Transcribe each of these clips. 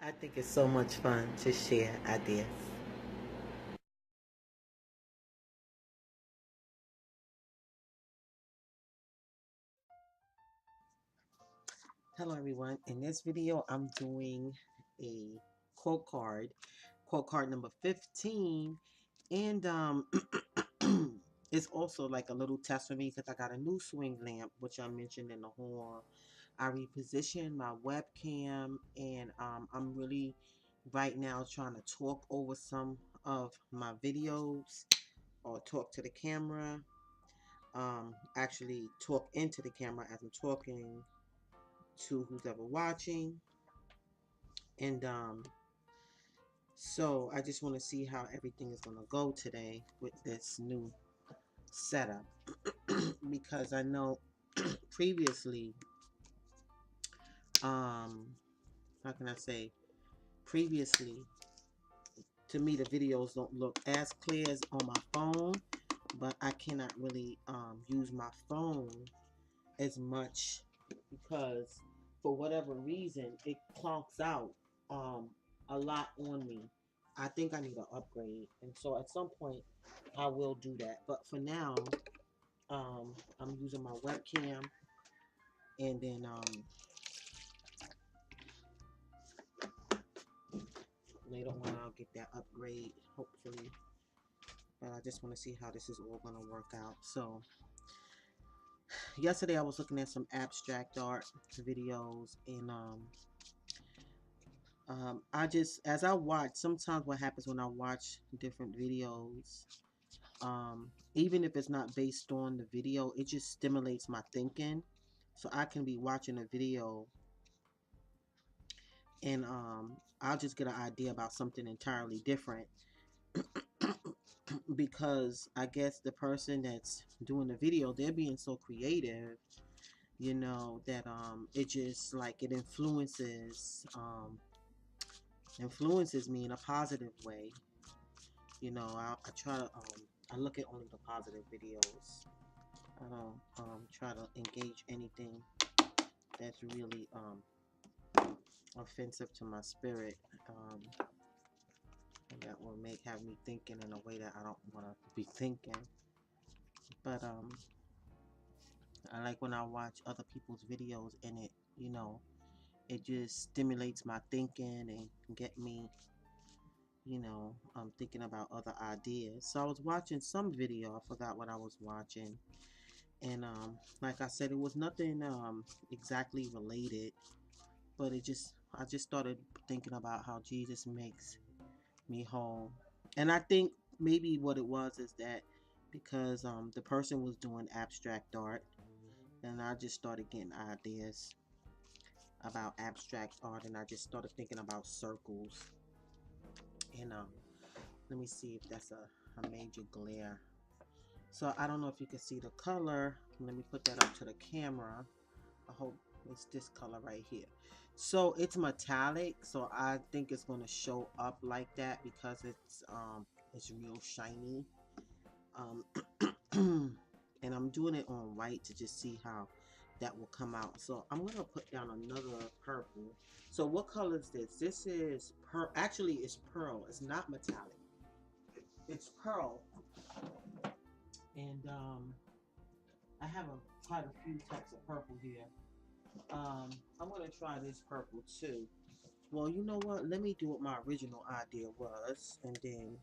I think it's so much fun to share ideas. Hello everyone. In this video, I'm doing a quote card number 15. And it's also like a little test for me because I got a new swing lamp, which I mentioned in the haul. I repositioned my webcam, and I'm really right now trying to talk over some of my videos or talk to the camera. Actually talk into the camera as I'm talking to who's ever watching. And so I just want to see how everything is going to go today with this new setup. Because I know previously, how can I say, previously, to me the videos don't look as clear as on my phone, but I cannot really use my phone as much because for whatever reason it clunks out a lot on me. I think I need an upgrade, and so at some point I will do that. But for now, I'm using my webcam, and then later on I'll get that upgrade, hopefully. But I just want to see how this is all gonna work out. So yesterday I was looking at some abstract art videos, and I just, as I watch, sometimes what happens when I watch different videos, even if it's not based on the video, it just stimulates my thinking. So I can be watching a video, and I'll just get an idea about something entirely different because I guess the person that's doing the video, they're being so creative, that it just like it influences me in a positive way. I try to I look at only the positive videos. I don't try to engage anything that's really offensive to my spirit. That will have me thinking in a way that I don't want to be thinking. But I like when I watch other people's videos, and it just stimulates my thinking and get me, thinking about other ideas. So I was watching some video. I forgot what I was watching, and like I said, it was nothing exactly related, but I just started thinking about how Jesus makes me whole. And I think maybe what it was is that because the person was doing abstract art, and I just started getting ideas about abstract art, and I just started thinking about circles. And let me see if that's a major glare. So I don't know if you can see the color. Let me put that up to the camera. I hope it's this color right here. So it's metallic, so I think it's going to show up like that because it's real shiny. And I'm doing it on white to just see how that will come out. So I'm going to put down another purple. So what color is this? This is actually it's pearl. It's not metallic. It's pearl. And I have quite a few types of purple here. I'm gonna try this purple too. Well, you know what? Let me do what my original idea was, and then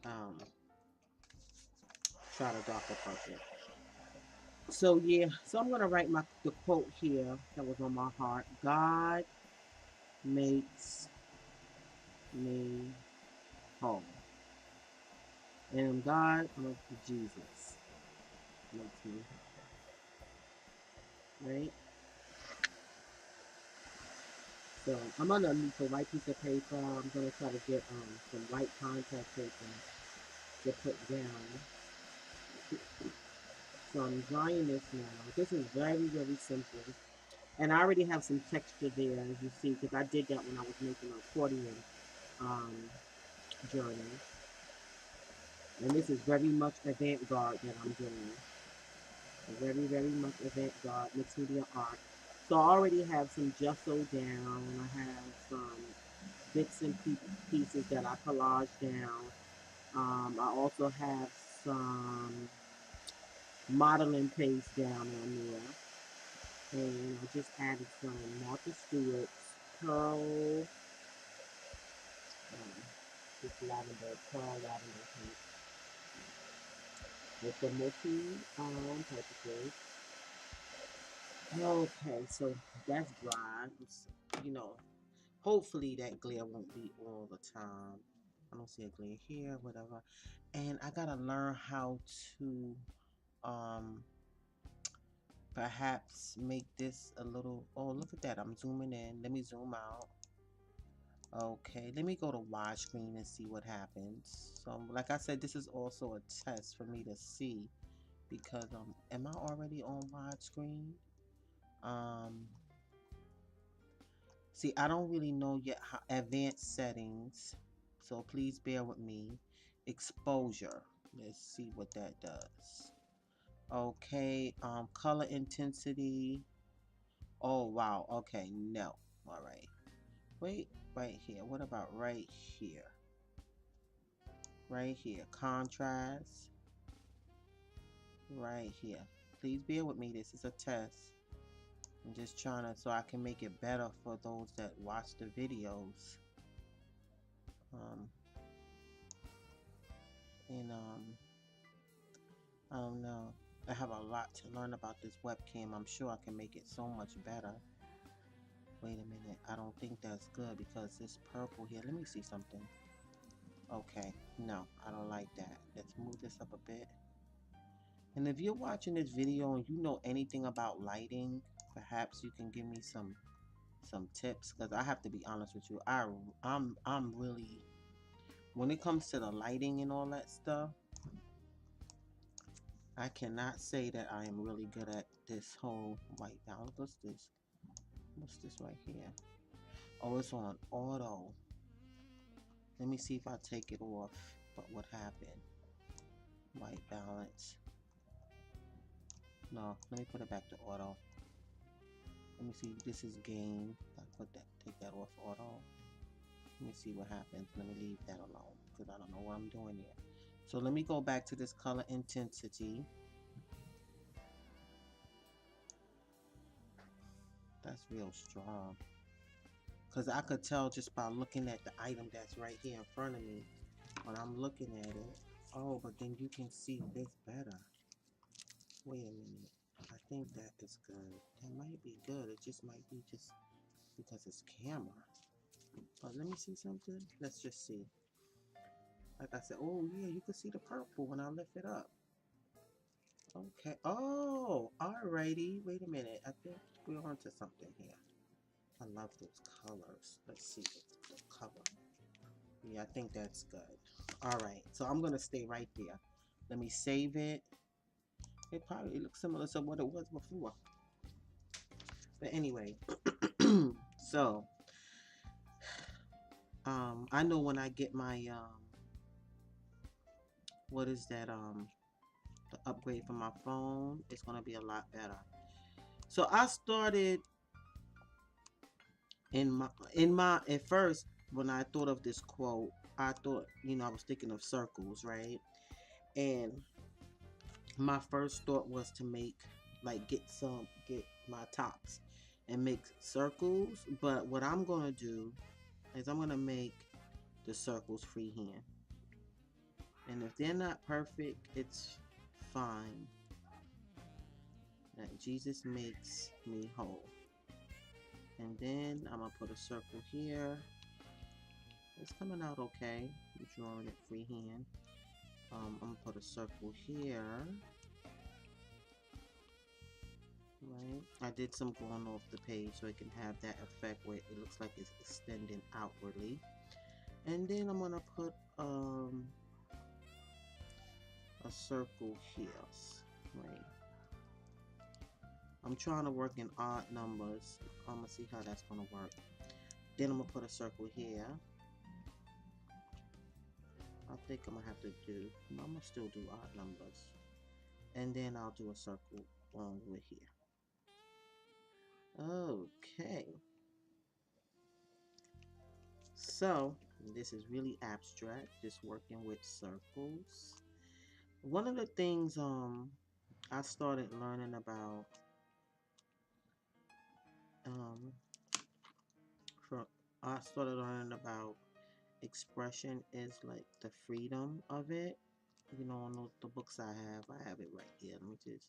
um, try the darker purple. So yeah, so I'm gonna write the quote here that was on my heart. God makes me whole, and God of Jesus makes me whole. Right? So I'm gonna need a white piece of paper. I'm gonna try to get some white contact paper to put down. So I'm drying this now. This is very, very simple. And I already have some texture there, as you see, because I did that when I was making an accordion um, journal. And this is very much avant-garde that I'm doing. Very, very much avant-garde, mixed media art. So I already have some gesso down. I have some bits and pieces that I collage down. I also have some modeling paste down on there. And I just added some Martha Stewart's Pearl, this Pearl lavender paint with the multi purposes. Okay, so that's dry. You know, hopefully that glare won't be all the time. I don't see a glare here, whatever. And I gotta learn how to um perhaps make this a little, oh, look at that, I'm zooming in. Let me zoom out. Okay, let me go to widescreen and see what happens. So like I said, this is also a test for me to see, because am I already on widescreen? See, I don't really know yet how advanced settings, so please bear with me. Exposure, let's see what that does. Okay, color intensity. Oh wow, okay, no. All right, wait, right here, what about right here? Right here, contrast. Right here, please bear with me, this is a test. I'm just trying to, so I can make it better for those that watch the videos. um and I don't know, I have a lot to learn about this webcam. I'm sure I can make it so much better. Wait a minute, I don't think that's good because this purple here, let me see something. Okay, no, I don't like that. Let's move this up a bit. And if you're watching this video and you know anything about lighting, perhaps you can give me some tips, because I have to be honest with you, I'm really, when it comes to the lighting and all that stuff, I cannot say that I am really good at this whole white balance. What's this? What's this right here? Oh, it's on auto. Let me see if I take it off. But what happened? White balance. No, let me put it back to auto. Let me see. This is gain. I put that. Take that off auto. Let me see what happens. Let me leave that alone because I don't know what I'm doing here. So let me go back to this color intensity. That's real strong. Because I could tell just by looking at the item that's right here in front of me. When I'm looking at it. Oh, but then you can see this better. Wait a minute. I think that is good. That might be good. It just might be just because it's camera. But let me see something. Let's just see. Like I said, oh yeah, you can see the purple when I lift it up. Okay. Oh, alrighty. Wait a minute. I think we're onto something here. I love those colors. Let's see the color. Yeah, I think that's good. Alright, so I'm gonna stay right there. Let me save it. It looks similar to what it was before. But anyway, so I know when I get my what is that, the upgrade for my phone, it's gonna be a lot better. So I started in my at first, when I thought of this quote, I thought, I was thinking of circles, right? And my first thought was to make, like, get my tops and make circles. But what I'm gonna do is I'm gonna make the circles freehand, and if they're not perfect, it's fine. That Jesus makes me whole. And then I'm gonna put a circle here. It's coming out okay. I'm drawing it freehand. I'm gonna put a circle here. Right. I did some going off the page so it can have that effect where it looks like it's extending outwardly. And then I'm gonna put a circle here. Right. I'm trying to work in odd numbers. I'm gonna see how that's gonna work. Then I'm gonna put a circle here. I think I'm gonna have to do, I'm gonna still do odd numbers. And then I'll do a circle over here. Okay. So, this is really abstract, just working with circles. One of the things I started learning about um from I started learning about expression is like the freedom of it. You know, on the books I have it right here. Let me just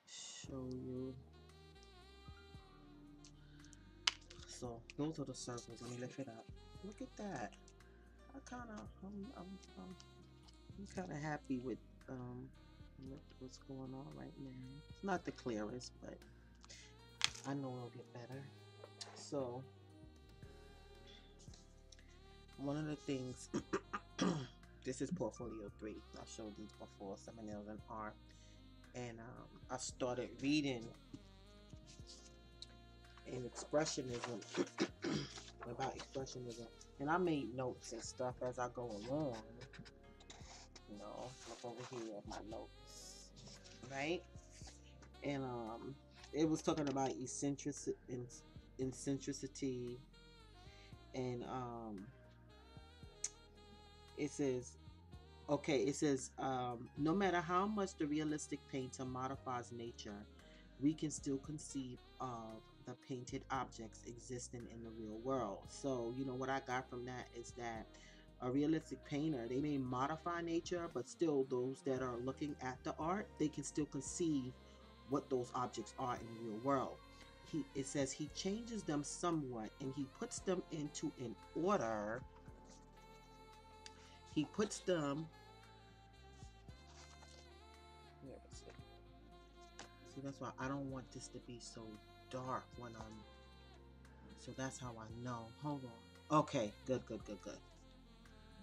show you. So those are the circles. Let me lift it up. Look at that. I kind of I'm kind of happy with what's going on right now. It's not the clearest, but I know it'll get better. So one of the things, this is portfolio 3. I showed these before, Seminars in Art, and I started reading in expressionism about expressionism, and I made notes and stuff as I go along. You know, look over here at my notes, right? And it was talking about eccentricity, and it says, okay, it says, no matter how much the realistic painter modifies nature, we can still conceive of the painted objects existing in the real world. So, you know, what I got from that is that a realistic painter, they may modify nature, but still those that are looking at the art, they can still conceive what those objects are in the real world. It says he changes them somewhat and he puts them into an order. He puts them, where is it? See, that's why I don't want this to be so dark when I'm, so that's how I know. Hold on. Okay, good, good, good, good.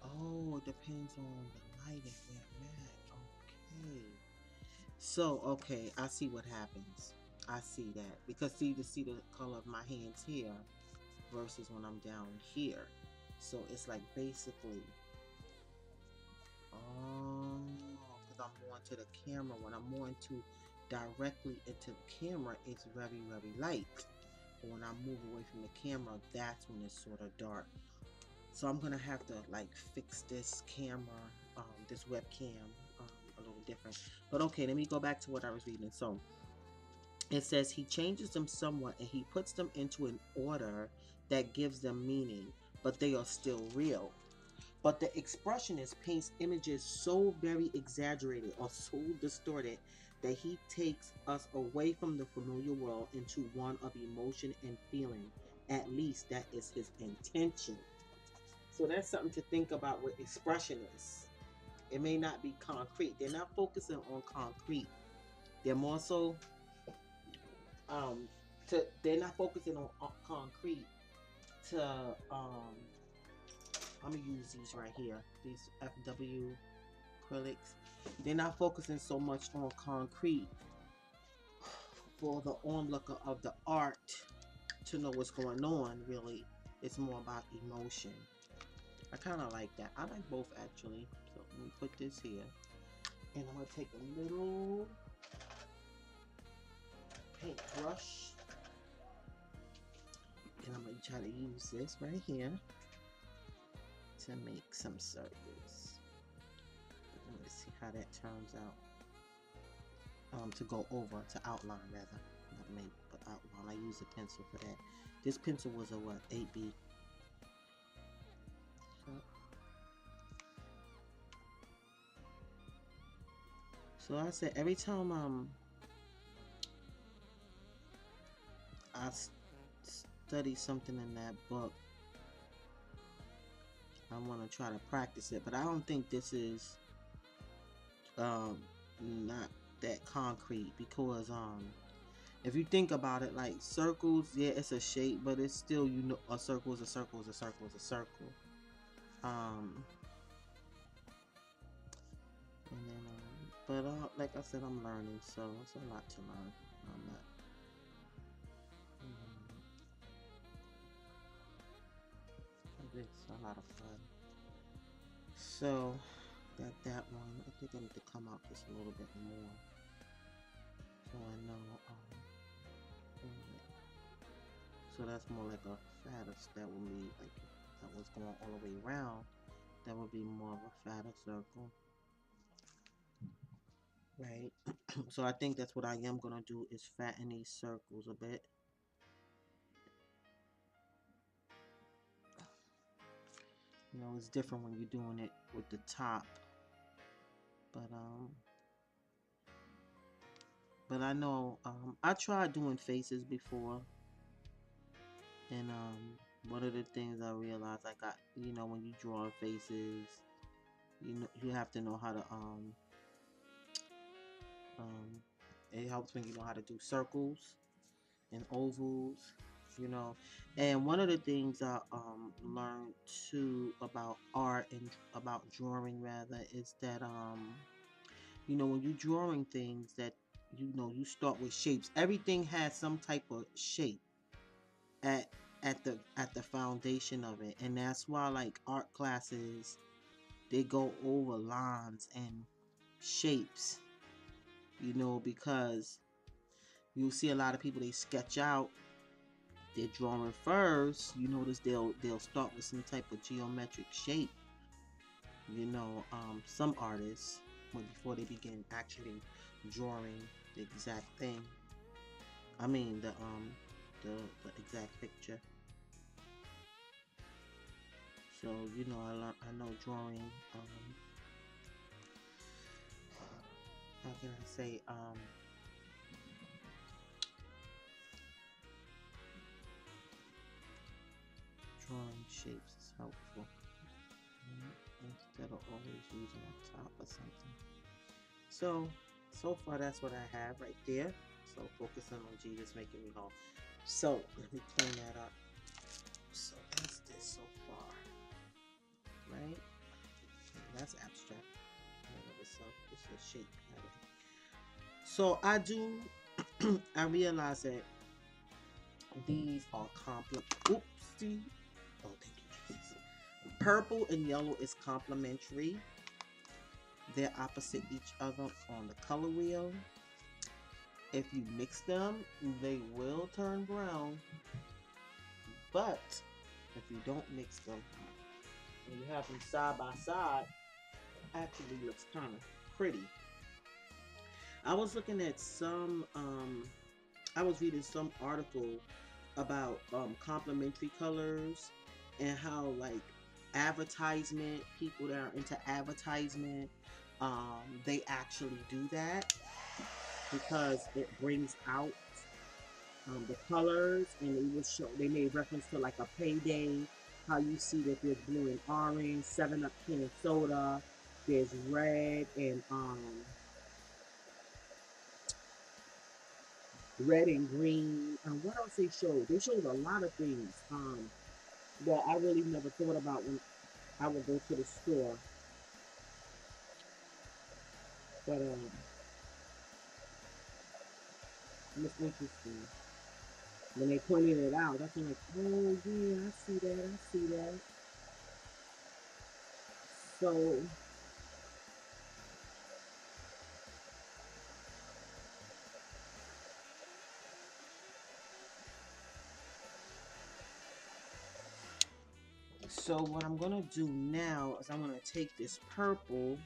Oh, it depends on the lighting where I'm at. Okay. So, okay, I see what happens. I see that. Because see, to see the color of my hands here versus when I'm down here. So it's like basically, oh, because I'm more into the camera. When I'm more into directly into the camera, it's very, very light. But when I move away from the camera, that's when it's sort of dark. So I'm gonna have to like fix this camera, this webcam, a little different. But okay, let me go back to what I was reading. So it says he changes them somewhat and he puts them into an order that gives them meaning, but they are still real. But the expressionist paints images so very exaggerated or so distorted that he takes us away from the familiar world into one of emotion and feeling. At least that is his intention. So that's something to think about with expressionists. It may not be concrete. They're not focusing on concrete. They're more so they're not focusing on concrete to I'm gonna use these right here, these FW acrylics. They're not focusing so much on concrete for the onlooker of the art to know what's going on. Really, it's more about emotion. I kind of like that. I like both actually. So let me put this here, and I'm gonna take a little paint brush, and I'm gonna try to use this right here to make some circles. Let me see how that turns out. To go over, to outline rather, not make, but outline. I use a pencil for that. This pencil was a what, 8B. So I said every time I study something in that book, I want to try to practice it, but I don't think this is not that concrete, because if you think about it, like circles, yeah, it's a shape, but it's still, you know, a circle is a circle is a circle is a circle. And then but like I said, I'm learning, so it's a lot to learn. I'm not it's a lot of fun. So that one, I think I need to come out just a little bit more, so I know So that's more like a fatter. That would be like that was going all the way around. That would be more of a fatter circle, right? So I think that's what I am gonna do is fatten these circles a bit. You know, it's different when you're doing it with the top, but I know I tried doing faces before, and one of the things I realized I got, you know, when you draw faces, you know, you have to know how to um it helps when you know how to do circles and ovals, you know. And one of the things I learned too about art and about drawing rather is that you know, when you're drawing things that, you know, you start with shapes. Everything has some type of shape at at the foundation of it, and that's why like art classes, they go over lines and shapes, you know, because you'll see a lot of people, they sketch out their drawing first. You notice they'll start with some type of geometric shape, you know. Some artists, when before they begin actually drawing the exact thing, I mean the exact picture. So you know, I know drawing, how can I say, drawing shapes is helpful, instead of always using a top or something. So far that's what I have right there. So focusing on Jesus making me whole. So let me clean that up. So that's this so far, right? That's abstract. So it's a shape pattern. So I do. I realize that these are complement. Oopsie. Oh, thank you, Jesus. Purple and yellow is complementary. They're opposite each other on the color wheel. If you mix them, they will turn brown. But if you don't mix them, and you have them side by side, it actually looks kind of pretty. I was looking at some, I was reading some article about complementary colors and how like advertisement, people that are into advertisement, they actually do that because it brings out the colors, and they will show, they made reference to like a payday, how you see that there's blue and orange, 7 Up can of soda, there's red and green. What else they showed? They showed a lot of things that I really never thought about when I would go to the store. But it was interesting. When they pointed it out, that's when like, oh yeah, I see that, I see that. So so what I'm gonna do now is I'm gonna take this purple.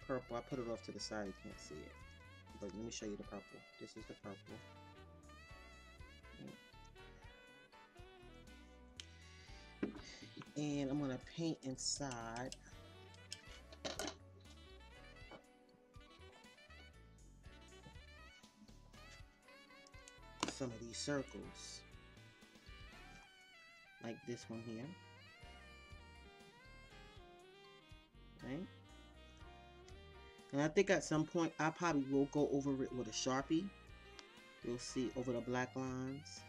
Purple, I put it off to the side, you can't see it. But let me show you the purple. This is the purple. And I'm gonna paint inside some of these circles. Like this one here. Right? And I think at some point I probably will go over it with a Sharpie. You'll see over the black lines.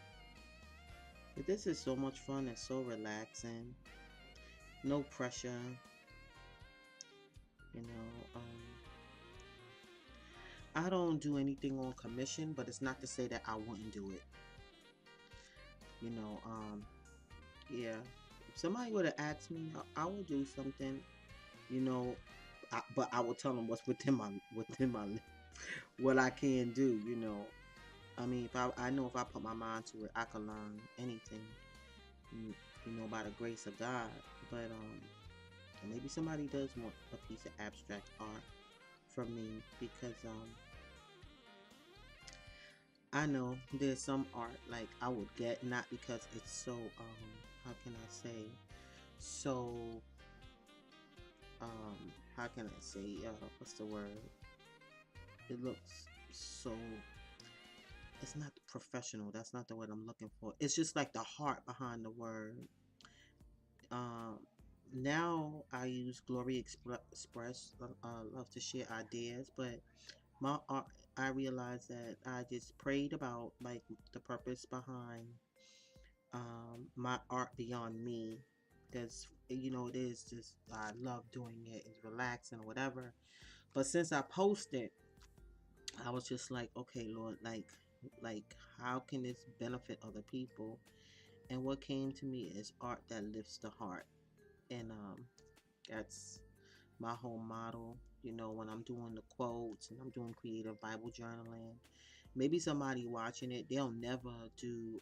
But this is so much fun and so relaxing. No pressure. You know, I don't do anything on commission, but it's not to say that I wouldn't do it. You know, yeah. If somebody would have asked me, I would do something, you know, but I will tell them what's within my what I can do, you know. I mean, if I know if I put my mind to it, I can learn anything, mm, by the grace of God. But and maybe somebody does want a piece of abstract art from me because I know there's some art like I would get, not because it's so how can I say, so how can I say, what's the word, it looks so, it's not professional, that's not the word I'm looking for, it's just like the heart behind the word. um Now I use Glory Express, love to share ideas, but my art, I realized that I just prayed about like the purpose behind my art beyond me, because it is just, I love doing it, it's relaxing or whatever. But since I posted, I was just like, okay, Lord, like how can this benefit other people? And what came to me is art that lifts the heart. And that's my whole model. When I'm doing the quotes and I'm doing creative Bible journaling, maybe somebody watching it, they'll never do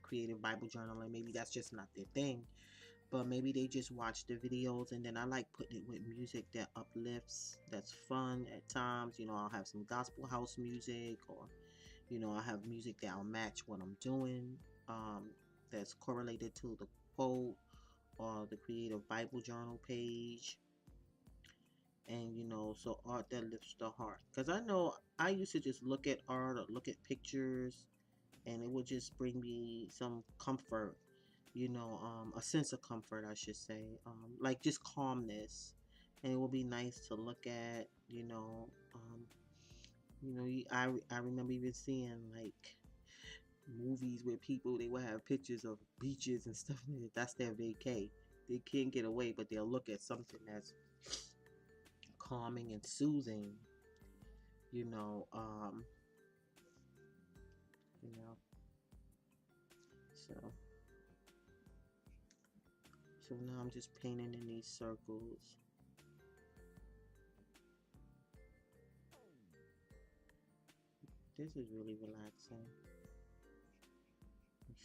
creative Bible journaling. Maybe that's just not their thing. But maybe they just watch the videos, and then I like putting it with music that uplifts, that's fun at times. I'll have some gospel house music, or I have music that'll match what I'm doing, that's correlated to the quote or the creative Bible journal page. And so art that lifts the heart, because I know I used to just look at art or look at pictures, and it would just bring me some comfort, a sense of comfort, I should say, like just calmness, and it would be nice to look at. I remember even seeing like movies where people, they would have pictures of beaches and stuff. That's their vacay. They can't get away, but they'll look at something that's calming and soothing. You know, um, you know. So, so now I'm just painting in these circles. This is really relaxing.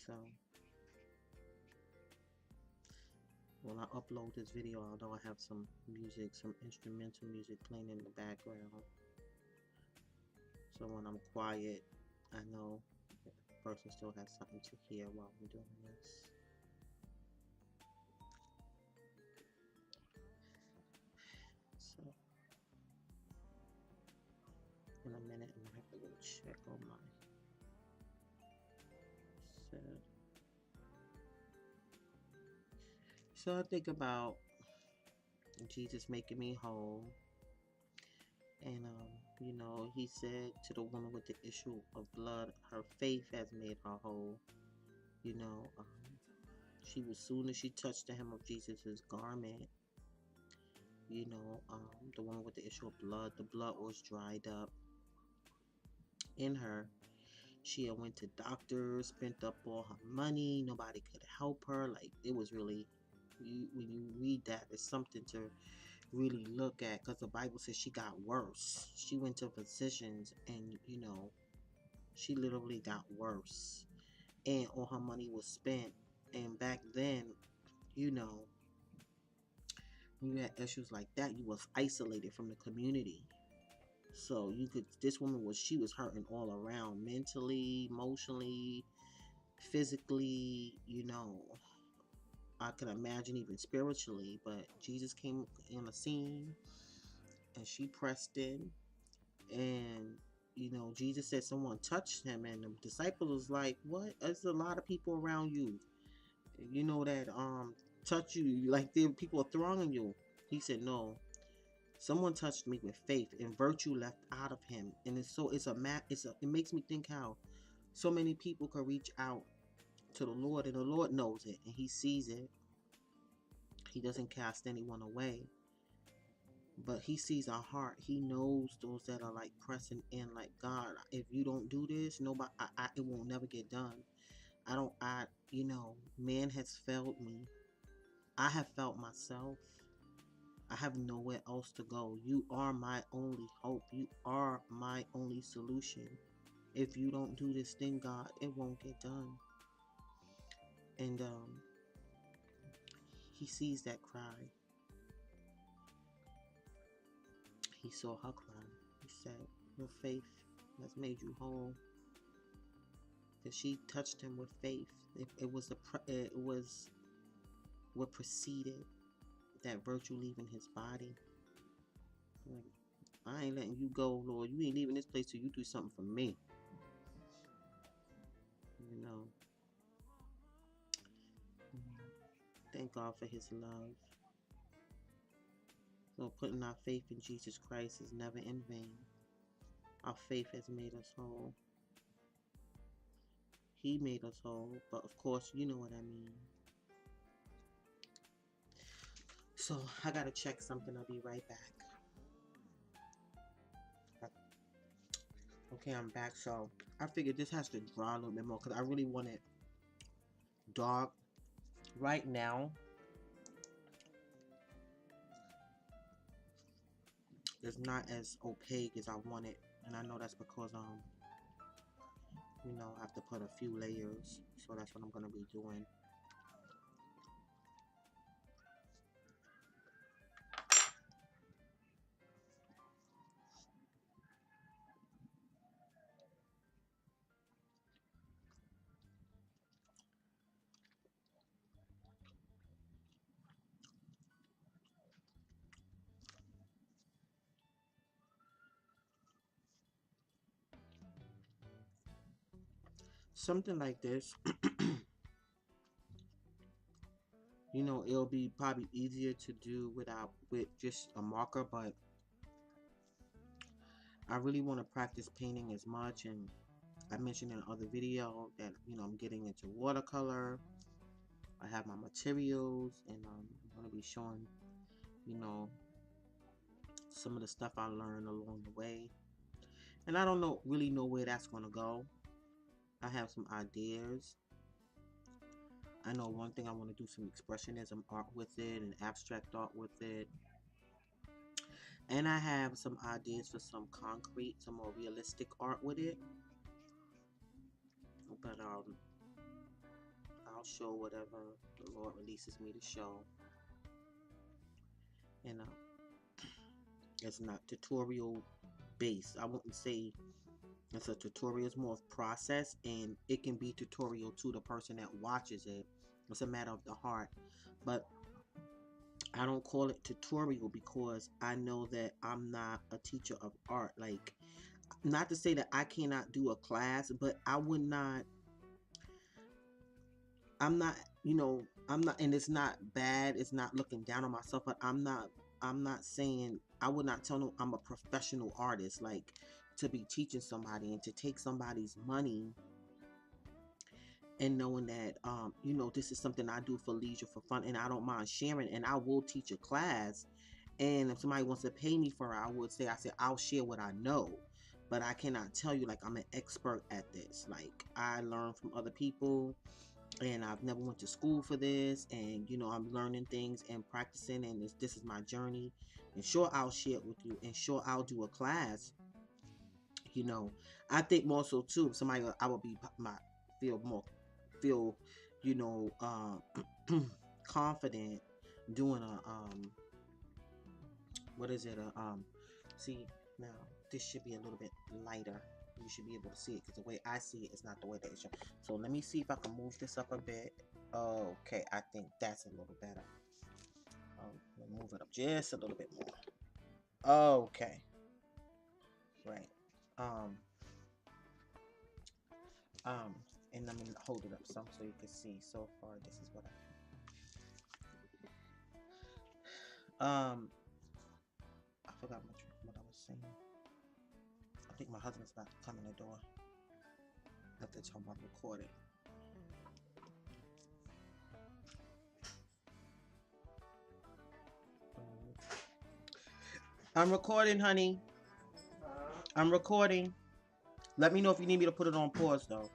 So, when I upload this video, although I have some music, some instrumental music playing in the background, so when I'm quiet, I know the person still has something to hear while I'm doing this. So, in a minute, I'm gonna have to go check on my set. So I think about Jesus making me whole. And, he said to the woman with the issue of blood, her faith has made her whole. You know, um, she was, soon as she touched the hem of Jesus's garment, the woman with the issue of blood, the blood was dried up in her. She had went to doctors, spent up all her money. Nobody could help her. Like, it was really, when you read that, it's something to really look at, because the Bible says she got worse. She went to physicians, and she literally got worse, and all her money was spent. And back then, you know, when you had issues like that, you was isolated from the community. So you could, this woman was, she was hurting all around, mentally, emotionally, physically. I can imagine even spiritually. But Jesus came in the scene, and she pressed in. And Jesus said someone touched him, and the disciples was like, what, there's a lot of people around you, that touch you, like there people are thronging you. He said, no, someone touched me with faith, and virtue left out of him. And it makes me think how so many people could reach out to the Lord, and the Lord knows it, and he sees it. He doesn't cast anyone away, but he sees our heart. He knows those that are like pressing in, like, God, if you don't do this, nobody, it won't never get done. Man has failed me. I have felt myself. I have nowhere else to go. You are my only hope. You are my only solution. if you don't do this thing, God, it won't get done. And he sees that cry. He saw her cry. He said, your faith has made you whole. Because she touched him with faith. It was what preceded that virtue leaving his body. Like, I ain't letting you go, Lord. You ain't leaving this place till you do something for me. You know. Thank God for his love. So putting our faith in Jesus Christ is never in vain. Our faith has made us whole. He made us whole, but of course, you know what I mean. So I gotta check something. I'll be right back. Okay, I'm back. So I figured this has to dry a little bit more because I really want it dark. Right now, it's not as opaque as I want it, and I know that's because you know, I have to put a few layers. So that's what I'm gonna be doing. Something like this, you know, it'll be probably easier to do with just a marker, but I really want to practice painting as much. And I mentioned in another video that, you know, I'm getting into watercolor. I have my materials, and I'm going to be showing, you know, some of the stuff I learned along the way. And I don't really know where that's going to go. I have some ideas. I know one thing, I want to do some expressionism art with it and abstract art with it. And I have some ideas for some concrete, some more realistic art with it. But I'll show whatever the Lord releases me to show. And it's not tutorial based. I wouldn't say it's a tutorial. It's more of process, and it can be tutorial to the person that watches it. It's a matter of the heart. But I don't call it tutorial because I know that I'm not a teacher of art. Like, not to say that I cannot do a class, but I would not. I'm not, you know, I'm not, and it's not bad. It's not looking down on myself, but I'm not saying, I would not tell them I'm a professional artist, like, to be teaching somebody and to take somebody's money and knowing that, you know, this is something I do for leisure, for fun, and I don't mind sharing, and I will teach a class. And if somebody wants to pay me for it, I say I'll share what I know, but I cannot tell you like I'm an expert at this. Like, I learn from other people, and I've never went to school for this, and you know, I'm learning things and practicing, and this is my journey. And sure, I'll share it with you, and sure, I'll do a class. You know, I think more so too, somebody, I would be feel, you know, confident doing a what is it, see, now this should be a little bit lighter. You should be able to see it, because the way I see it is not the way that it should. So let me see if I can move this up a bit. Okay, I think that's a little better. Move it up just a little bit more. Okay, right. Um, and I'm gonna hold it up some so you can see. So far, this is what I forgot what I was saying. I think my husband's about to come in the door. At the time I'm recording. I'm recording, honey. I'm recording. Let me know if you need me to put it on pause, though.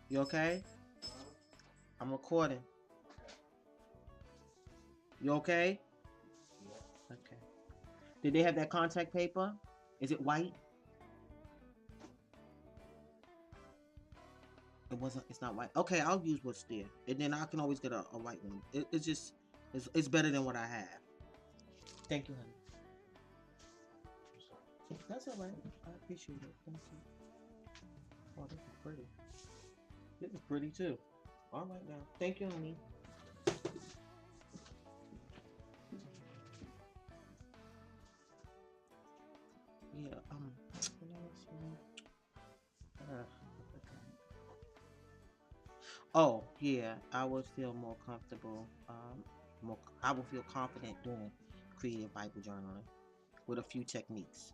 You okay? I'm recording. You okay? Okay. Did they have that contact paper? Is it white? It wasn't. It's not white. Okay, I'll use what's there, and then I can always get a white one. It's just it's better than what I have. Thank you, honey. That's all right. I appreciate it. Thank you. Oh, this is pretty. This is pretty too. All right now. Thank you, honey. Yeah. What else, uh, oh yeah, I would feel more comfortable. I would feel confident doing creative Bible journaling with a few techniques.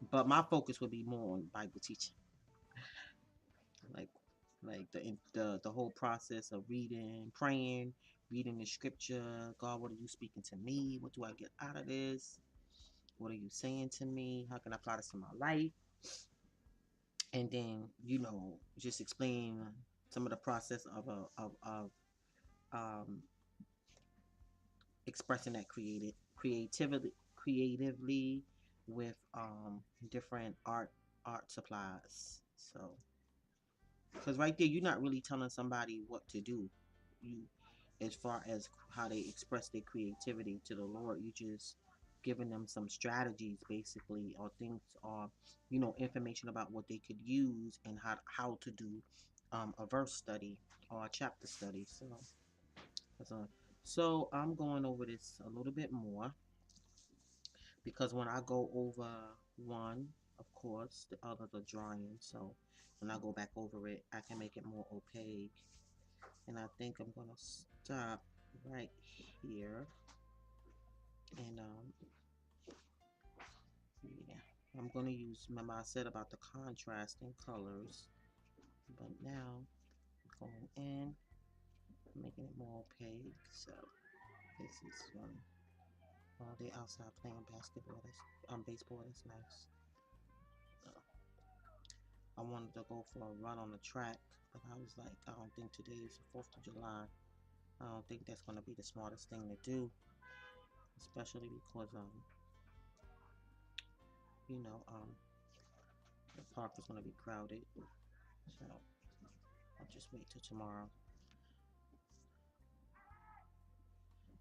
But my focus would be more on Bible teaching, like the whole process of reading, praying, reading the scripture. God, what are you speaking to me? What do I get out of this? What are you saying to me? How can I apply this to my life? And then just explain some of the process of expressing that creatively with different art supplies. So because right there you're not really telling somebody what to do, you as far as how they express their creativity to the Lord, you just giving them some strategies basically, or things, or information about what they could use and how to do a verse study or a chapter study. So so I'm going over this a little bit more, because when I go over one, of course, the others are drying. So when I go back over it, I can make it more opaque. And I think I'm gonna stop right here. And yeah, I'm gonna use. Remember I said about the contrasting colors, but now I'm going in, making it more opaque. So this is while they outside playing basketball. That's baseball. That's nice. I wanted to go for a run on the track, but I was like, I don't think today is the 4th of July. I don't think that's going to be the smartest thing to do, especially because, you know, the park is going to be crowded. So I'll just wait till tomorrow.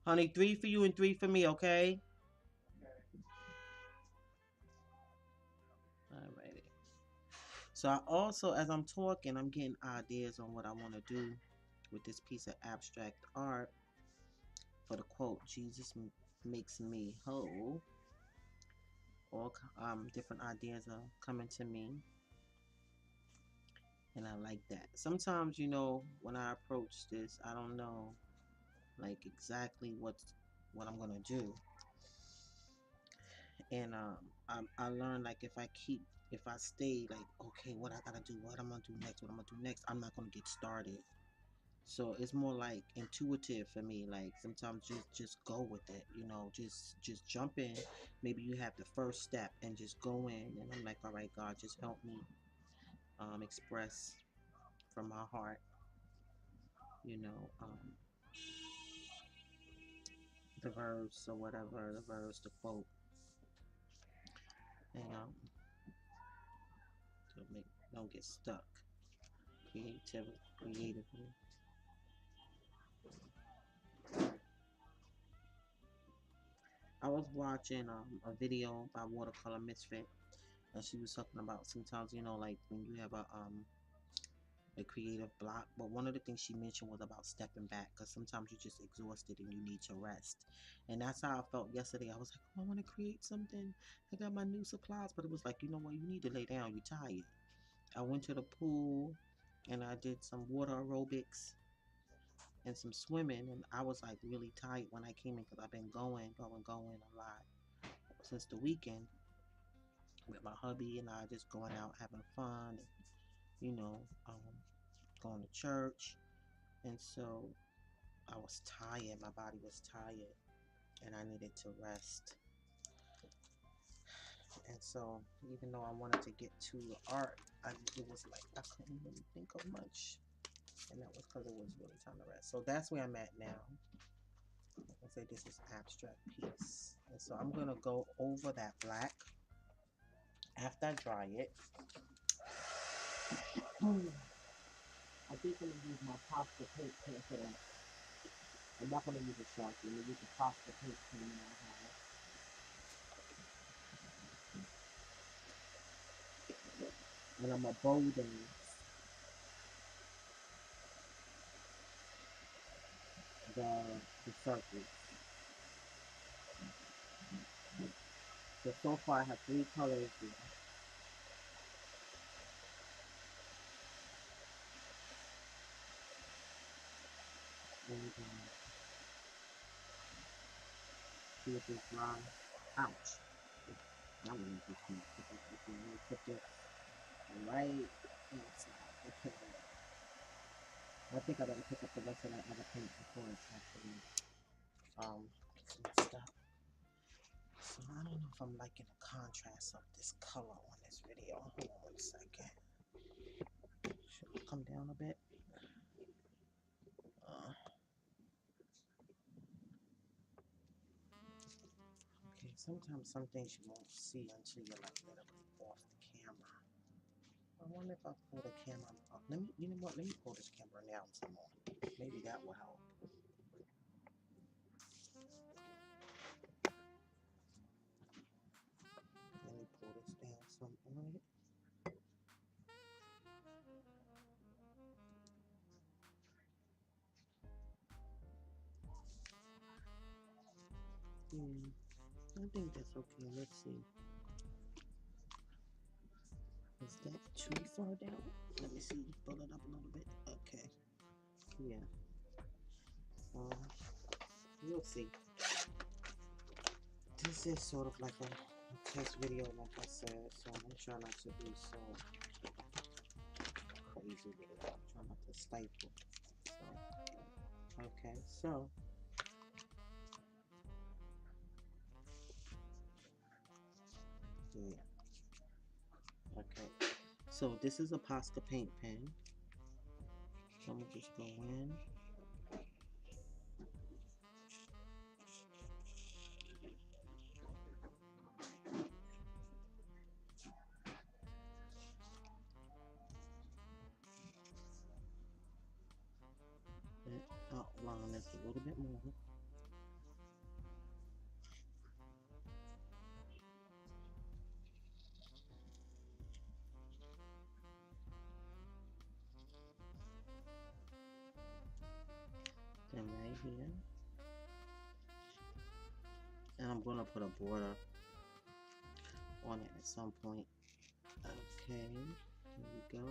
Honey, 3 for you and 3 for me, okay? Alrighty. So I also, as I'm talking, I'm getting ideas on what I want to do with this piece of abstract art for the quote, Jesus makes me whole. All different ideas are coming to me, and I like that. Sometimes, when I approach this, I don't know like exactly what I'm gonna do, and I learned like if I stay like, okay, what I gotta do, what I'm gonna do next, what I'm gonna do next, I'm not gonna get started. So it's more like intuitive for me. Like sometimes just go with it, just jump in. Maybe you have the first step and just go in, and I'm like, all right, God, just help me express from my heart, you know, um, the verse or whatever, the verse, the quote, and to make don't get stuck creatively. I was watching a video by Watercolor Misfit, and she was talking about sometimes, like when you have a creative block. But one of the things she mentioned was about stepping back, because sometimes you're just exhausted and you need to rest. And that's how I felt yesterday. I was like, oh, I want to create something. I got my new supplies, but it was like, you know what? You need to lay down. You're tired. I went to the pool and I did some water aerobics and some swimming, and I was like really tired when I came in, because I've been going a lot since the weekend with my hubby and I, just going out having fun, and, you know, um, going to church. And so I was tired. My body was tired, and I needed to rest. And so, even though I wanted to get to the art, it was like I couldn't really think of much, and that was because it was really time to rest. So that's where I'm at now. I say this is abstract piece, and so I'm gonna go over that black after I dry it. I think I'm gonna use my Posca paint pen for that. I'm not gonna use a Sharpie. I'm gonna use a Posca paint pen that I have. And I'm gonna bold the circles. So far I have 3 colors here. And see if it's dry. Ouch. That one just not put this. I'm gonna put this right inside. Okay. I think I gotta pick up the rest of that other paint before it's actually mixed up. So I don't know if I'm liking the contrast of this color on this video. Hold on 1 second. Should it come down a bit? Okay, sometimes some things you won't see until you're like literally off the camera. I wonder if I pull the camera up. You know what? Let me pull this camera down some more. Maybe that will help. Let me pull this down some more. I think that's okay. Let's see. Is that too far down? Let me see. Pull it up a little bit. Okay. Yeah. We'll see. This is sort of like a test video, like I said, so I'm gonna try not to be so crazy with it. I'm trying not to stifle. So, okay, so yeah. Okay. So this is a Posca paint pen. So I'm gonna just go in. And outline this a little bit more. Then right here. And I'm gonna put a border on it at some point. Okay, here we go.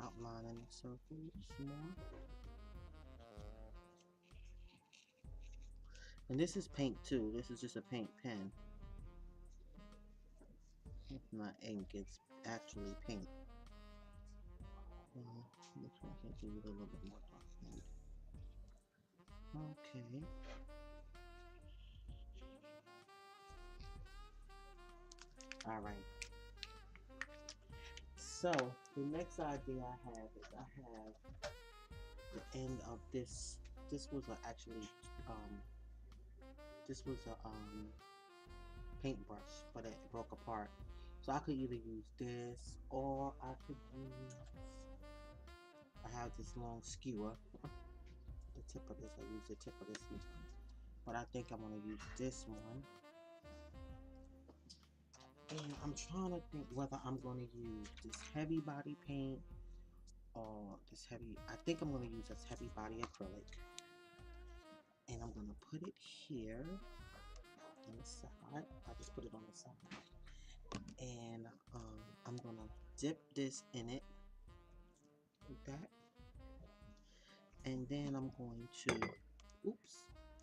Outlining the circles more. And this is paint too. This is just a paint pen. It's not ink, it's actually paint. This one I can do with a little bit more dark paint. Okay. Alright. So, the next idea I have is I have the end of this. This was actually, this was a paintbrush, but it broke apart. So I could either use this or I could use, I have this long skewer. The tip of this, I use the tip of this one. But I think I'm going to use this one. And I'm trying to think whether I'm going to use this heavy body paint or this heavy, I think I'm going to use this heavy body acrylic. And I'm going to put it here on the side. I just put it on the side. And I'm going to dip this in it like that. And then I'm going to,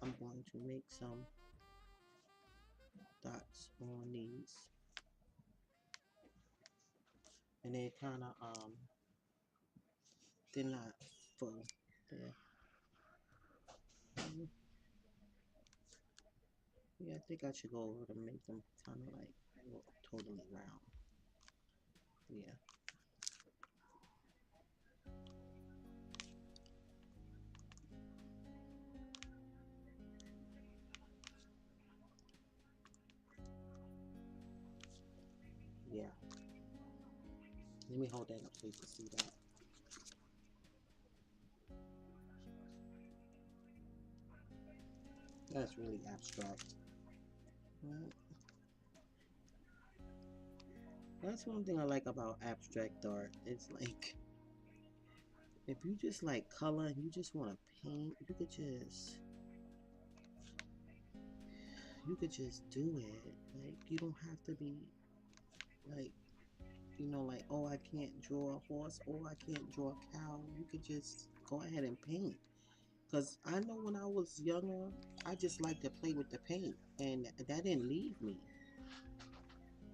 I'm going to make some dots on these. And they kind of, they're not full. Yeah, I think I should go over to make them kind of like totally round. Yeah. Yeah. Let me hold that up so you can see that. That's really abstract. Right? That's one thing I like about abstract art. It's like if you just like color and you just want to paint, you could just do it. Like you don't have to be like like, oh, I can't draw a horse, oh, I can't draw a cow. You could just go ahead and paint. Because I know when I was younger, I just liked to play with the paint, and that didn't leave me.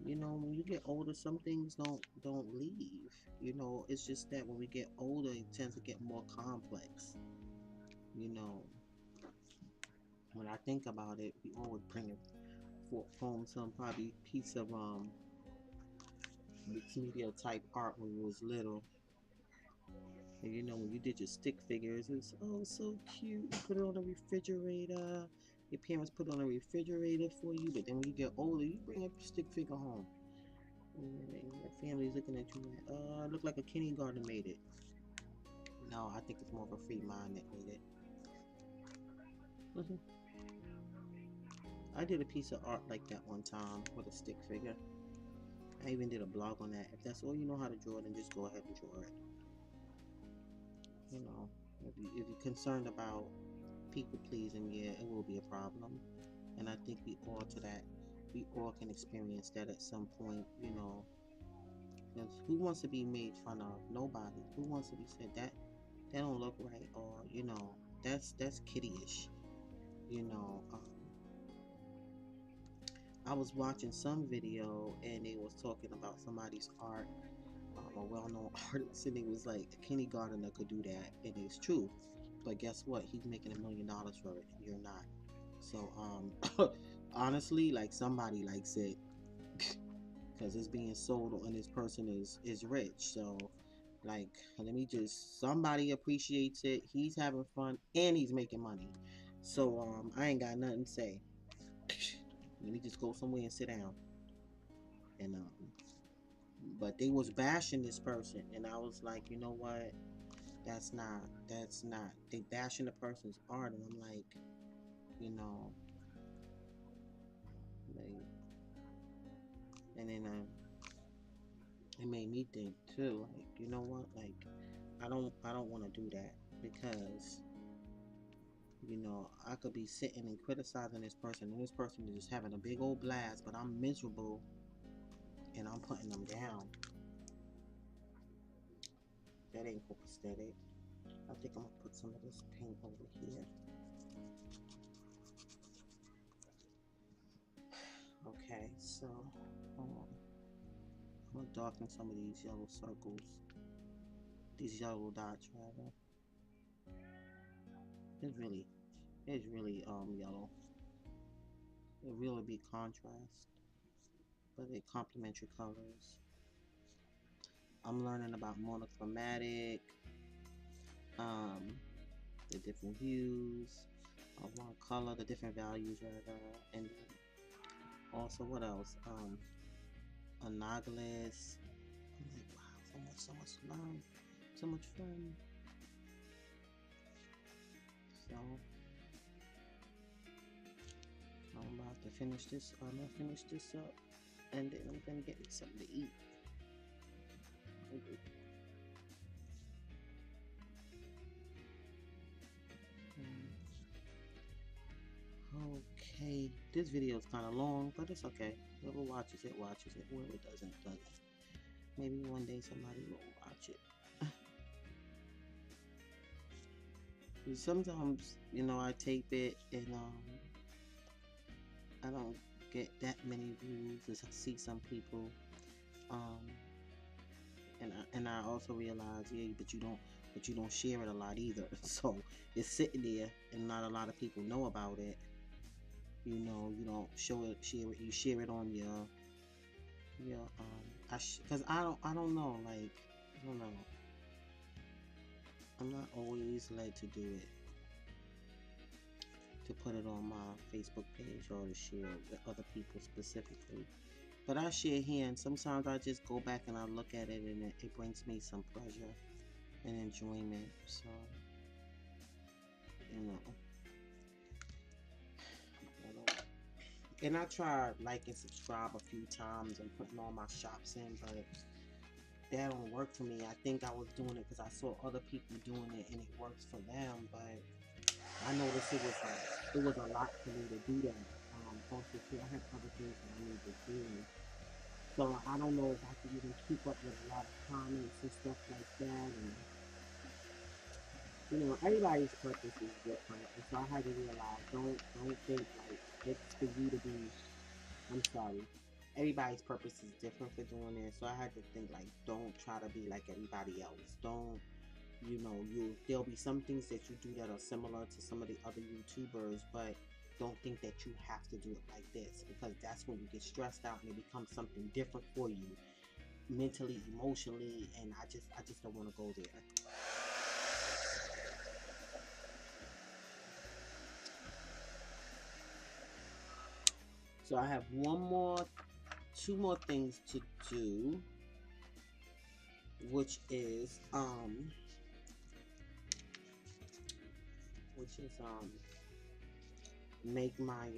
When you get older, some things don't leave. It's just that when we get older, it tends to get more complex. You know, when I think about it, we always bring it home some probably piece of mixed media type art when we was little. And when you did your stick figures, it's oh so cute. You put it on the refrigerator. Your parents put it on the refrigerator for you, but then when you get older, you bring a stick figure home. And your family's looking at you like, oh, look like a kindergarten made it. No, I think it's more of a free mind that made it. Hmm. I did a piece of art like that one time with a stick figure. I even did a blog on that. If that's all you know how to draw, then just go ahead and draw it. You know, if you're concerned about people pleasing, yeah, it will be a problem. And I think we all can experience that at some point. 'Cause who wants to be made fun of? Nobody. Who wants to be said that don't look right, or that's kiddyish. You know, I was watching some video and they was talking about somebody's art, a well-known artist, and it was like a kindergartner could do that, and it's true. But guess what? He's making $1 million for it, and you're not. So, honestly, like somebody likes it because it's being sold, and this person is rich. So, like, let me just somebody appreciates it. He's having fun and he's making money. So, I ain't got nothing to say. Let me just go somewhere and sit down. And but they was bashing this person, and I was like, you know what? That's not. They bashing the person's art, and I'm like, you know, like, and then it made me think too. Like, you know what? Like, I don't want to do that because I could be sitting and criticizing this person, and this person is just having a big old blast, but I'm miserable, and I'm putting them down. That ain't copacetic. I think I'm gonna put some of this paint over here. Okay, so um, I'm gonna darken some of these yellow circles, these yellow dots rather. It's really, it's really yellow. It really be contrast, but they complement your colors. I'm learning about monochromatic, um, the different hues of one color, the different values rather, and also what else? Analogous. I'm like, wow, so much to learn, so much fun. So I'm about to finish this. I'm gonna finish this up, and then I'm gonna get me something to eat. Okay, this video is kind of long, but it's okay. Whoever watches it, watches it. Whoever doesn't, doesn't. Maybe one day somebody will watch it. Sometimes, I tape it and I don't get that many views as I see some people. Um, and I also realize, yeah, but you don't share it a lot either. So it's sitting there, and not a lot of people know about it. You don't share it. You share it on your because I don't know, like, I don't know. I'm not always led to do it, to put it on my Facebook page or to share with other people specifically. But I share here, and sometimes I just go back and I look at it, and it brings me some pleasure and enjoyment. So, you know, And I tried like and subscribe a few times and putting all my shops in, but that don't work for me. I think I was doing it because I saw other people doing it and it works for them, but I noticed it was a lot for me to do that. Also too, I have other things that I need to do, so I don't know if I can even keep up with a lot of comments and stuff like that. And you know, everybody's purpose is different, and so I had to realize don't think like it's for you to be. I'm sorry. Everybody's purpose is different for doing it, so I had to think like, don't try to be like everybody else. Don't, you know, there'll be some things that you do that are similar to some of the other YouTubers, but don't think that you have to do it like this, because that's when you get stressed out and it becomes something different for you mentally, emotionally, and I just don't want to go there. So I have two more things to do, which is which is make my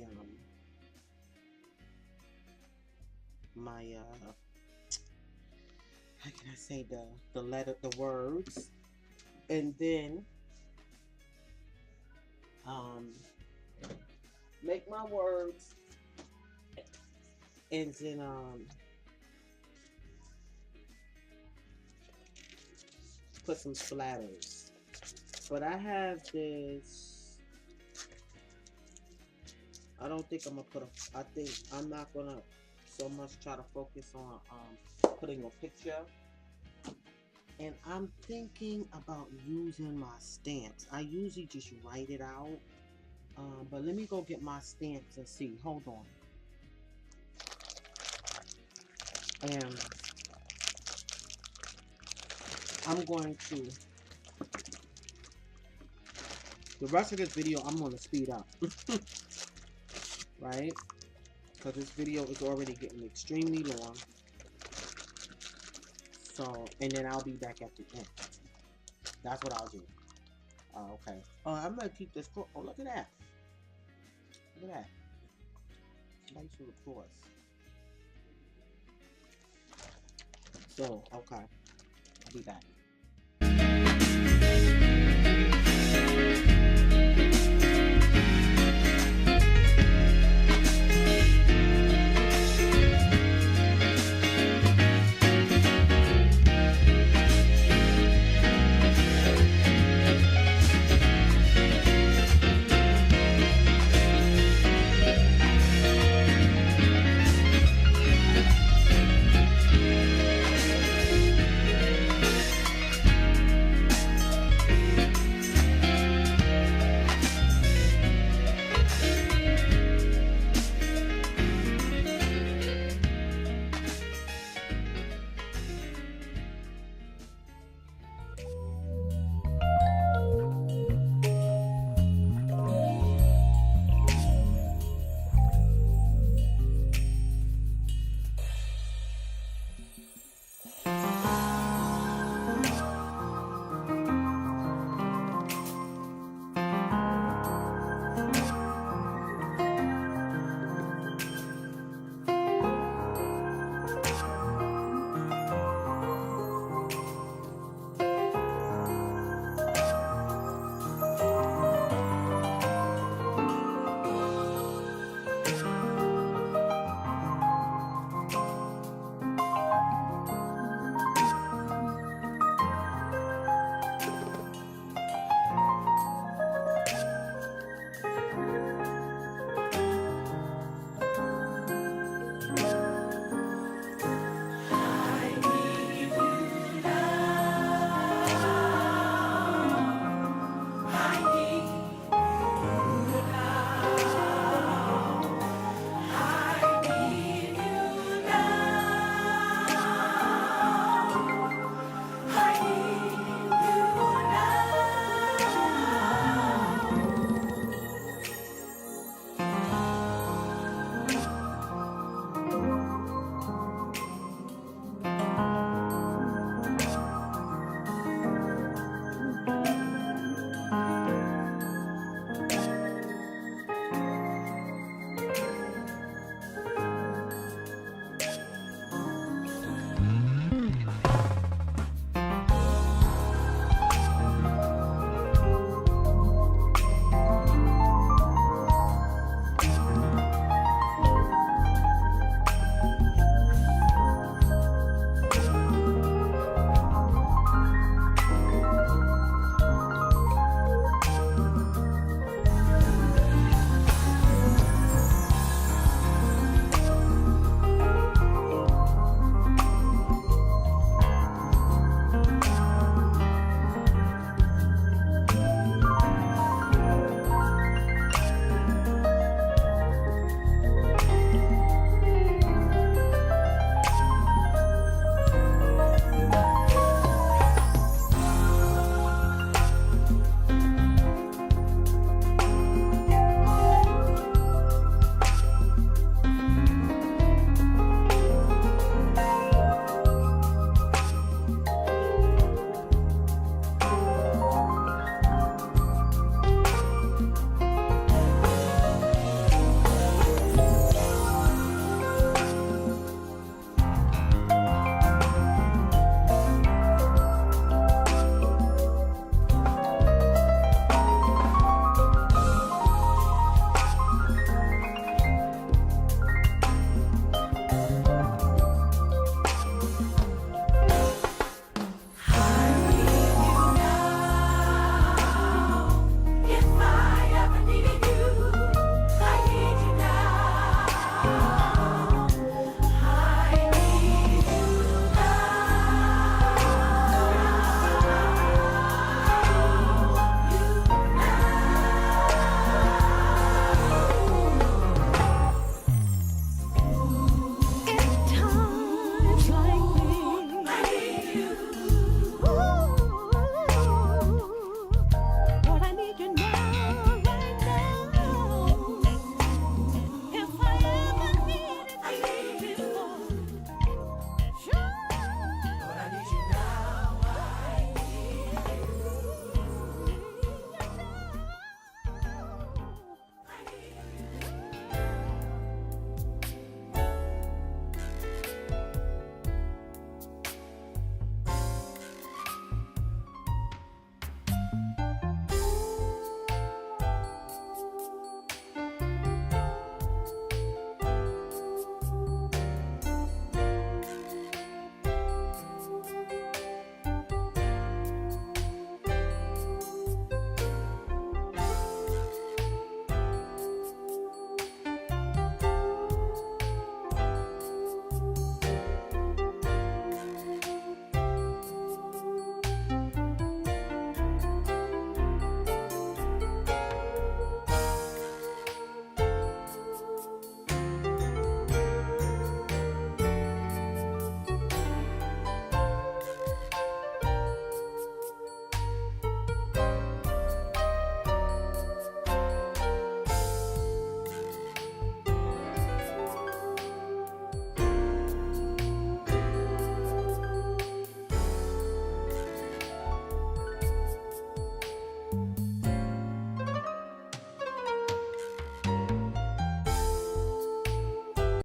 how can I say the words, and then um make my words, and then put some splatters. But I have this. I don't think I'm gonna put a. I think I'm not gonna so much try to focus on putting a picture. And I'm thinking about using my stamps. I usually just write it out. But let me go get my stamps and see. Hold on. And I'm going to, the rest of this video, I'm going to speed up. Right? Because this video is already getting extremely long. So, and then I'll be back at the end. That's what I'll do. Okay. I'm going to keep this. Oh, look at that. Look at that. Nice little cross. So, okay. I'll be back.